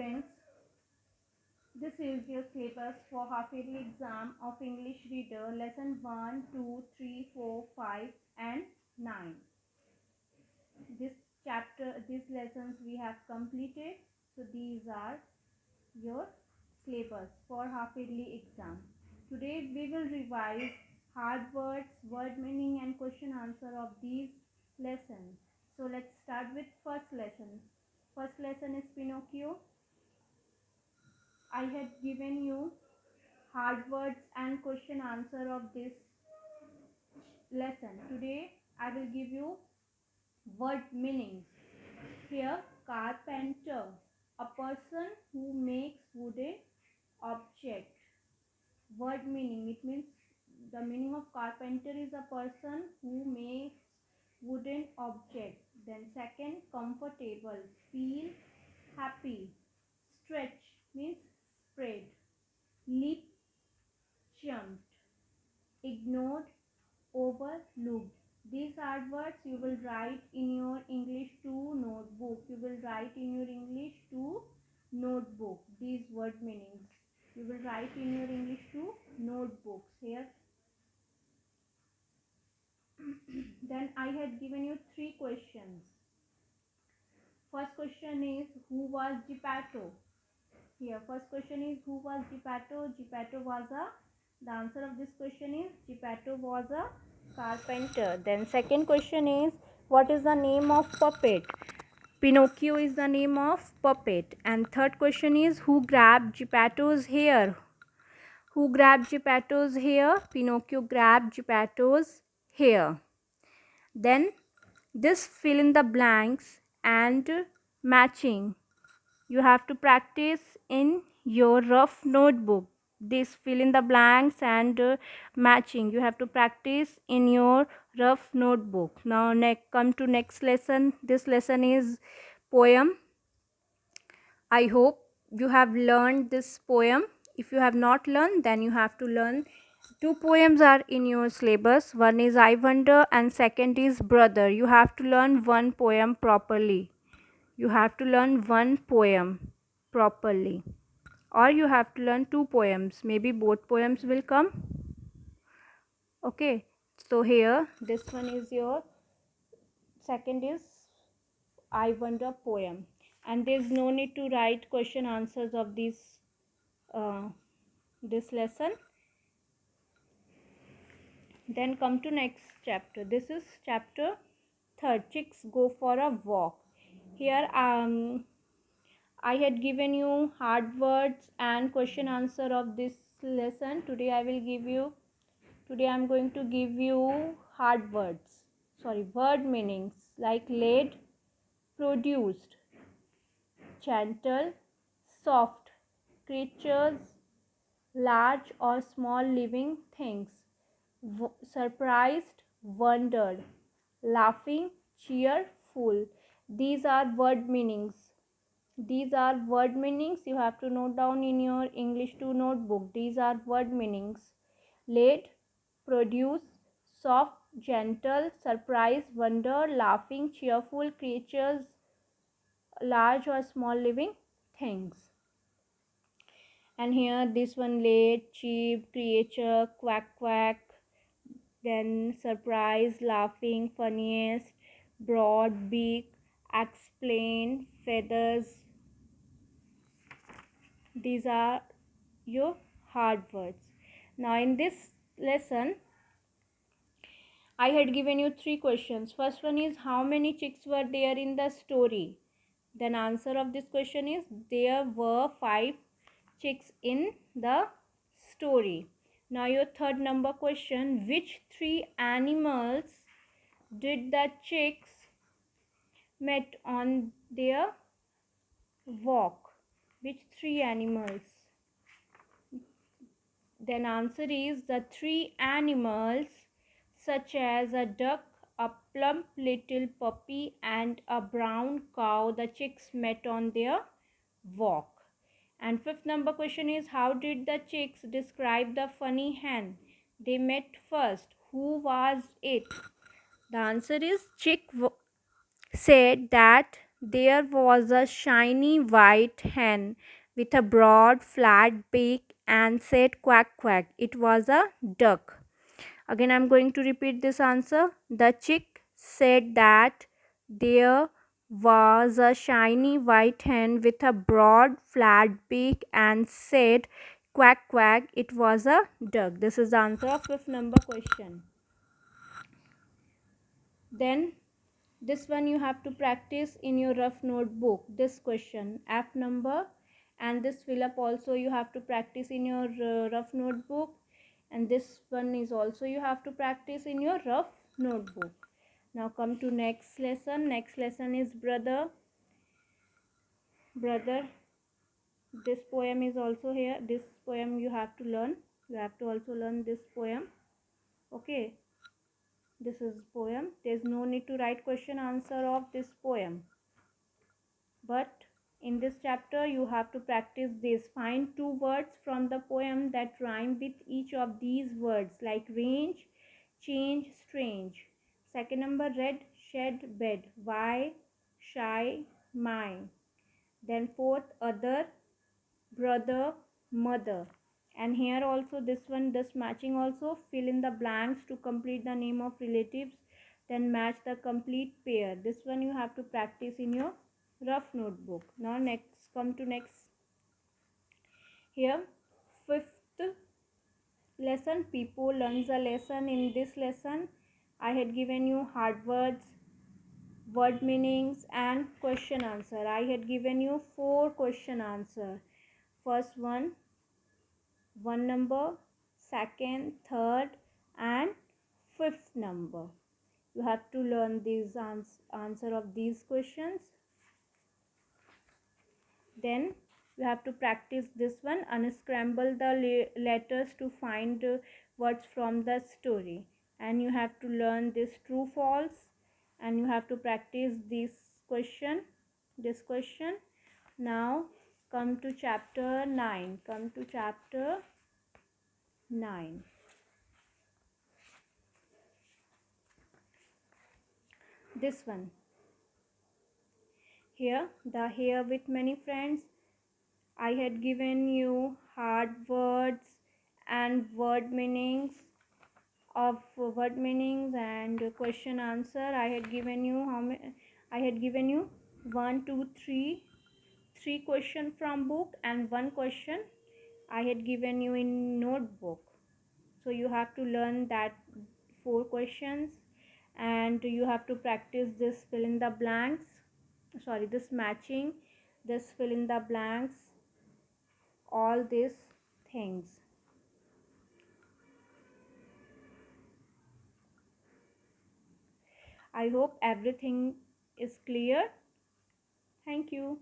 students, this is your syllabus for half-yearly exam of English Reader, lesson 1, 2, 3, 4, 5 and 9. This chapter, these lessons we have completed. So these are your syllabus for half-yearly exam. Today we will revise hard words, word meaning and question answer of these lessons. So let's start with first lesson. First lesson is Pinocchio. I had given you hard words and question answer of this lesson. Today I will give you word meanings. Here, carpenter, a person who makes wooden object. Word meaning, it means the meaning of carpenter is a person who makes wooden object. Then second, comfortable, feel happy. Stretch means spread. Leap, jumped. Ignored, overlooked. These are words you will write in your English 2 notebook. You will write in your English 2 notebook. These word meanings. You will write in your English 2 notebooks. Here. Then I had given you 3 questions. First question is, who was Geppetto? Here, first question is, who was Geppetto? Geppetto was a, the answer of this question is, Geppetto was a carpenter. Then second question is, what is the name of puppet? Pinocchio is the name of puppet. And third question is, who grabbed Geppetto's hair? Who grabbed Geppetto's hair? Pinocchio grabbed Geppetto's hair. Then this fill in the blanks and matching. You have to practice in your rough notebook. This fill in the blanks and matching. You have to practice in your rough notebook. Now come to next lesson. This lesson is poem. I hope you have learned this poem. If you have not learned, then you have to learn. 2 poems are in your syllabus. One is I Wonder and second is Brother. You have to learn one poem properly. You have to learn one poem properly, or you have to learn 2 poems. Maybe both poems will come. Okay, so here this one is your second is I Wonder poem, and there is no need to write question answers of this lesson. Then come to next chapter. This is chapter 3, Chicks Go for a Walk. Here I had given you hard words and question answer of this lesson. Today I am going to give you hard words. Word meanings like laid, produced, gentle, soft, creatures, large or small living things, surprised, wondered, laughing, cheerful. These are word meanings. These are word meanings. You have to note down in your English 2 notebook. These are word meanings. Late, produce, soft, gentle, surprise, wonder, laughing, cheerful, creatures, large or small living things. And here this one, late, cheap, creature, quack quack, then surprise, laughing, funniest, broad, beak, explain, feathers. These are your hard words. Now in this lesson I had given you 3 questions. First one is, how many chicks were there in the story? Then answer of this question is, there were 5 chicks in the story. Now your third number question, which 3 animals did the chicks met on their walk? Which 3 animals? Then answer is the 3 animals such as a duck, a plump little puppy and a brown cow the chicks met on their walk. And fifth number question is, how did the chicks describe the funny hen they met first? Who was it? The answer is, chick said that there was a shiny white hen with a broad flat beak and said quack quack. It was a duck. Again, I'm going to repeat this answer. The chick said that there was a shiny white hen with a broad flat beak and said quack quack. It was a duck. This is the answer of fifth number question. Then this one you have to practice in your rough notebook. This question F number, and this fill up also you have to practice in your rough notebook, and this one is also you have to practice in your rough notebook. Now come to next lesson. Next lesson is brother. This poem is also here. This poem you have to learn. You have to also learn this poem. Okay, this is poem. There's no need to write question answer of this poem, but in this chapter you have to practice this. Find two words from the poem that rhyme with each of these words, like range, change, strange. Second number, red shed bed, why, shy, my. Then fourth, other, brother, mother. And here also this one, this matching also, fill in the blanks to complete the name of relatives, then match the complete pair. This one you have to practice in your rough notebook. Now next, come to next. Here fifth lesson, people learns a lesson. In this lesson I had given you hard words, word meanings and question answer. I had given you 4 question answer. First one number, second, third and fifth number. You have to learn these answer of these questions. Then you have to practice this one, unscramble the letters to find words from the story, and you have to learn this true false, and you have to practice this question. Now come to chapter 9. Come to chapter 9. This one here, the here with many friends. I had given you hard words and word meanings and question answer. I had given you how many? I had given you 1 2 3 question from book and 1 question I had given you in notebook. So you have to learn that 4 questions, and you have to practice this fill in the blanks, sorry, this matching, this fill in the blanks, all these things. I hope everything is clear. Thank you.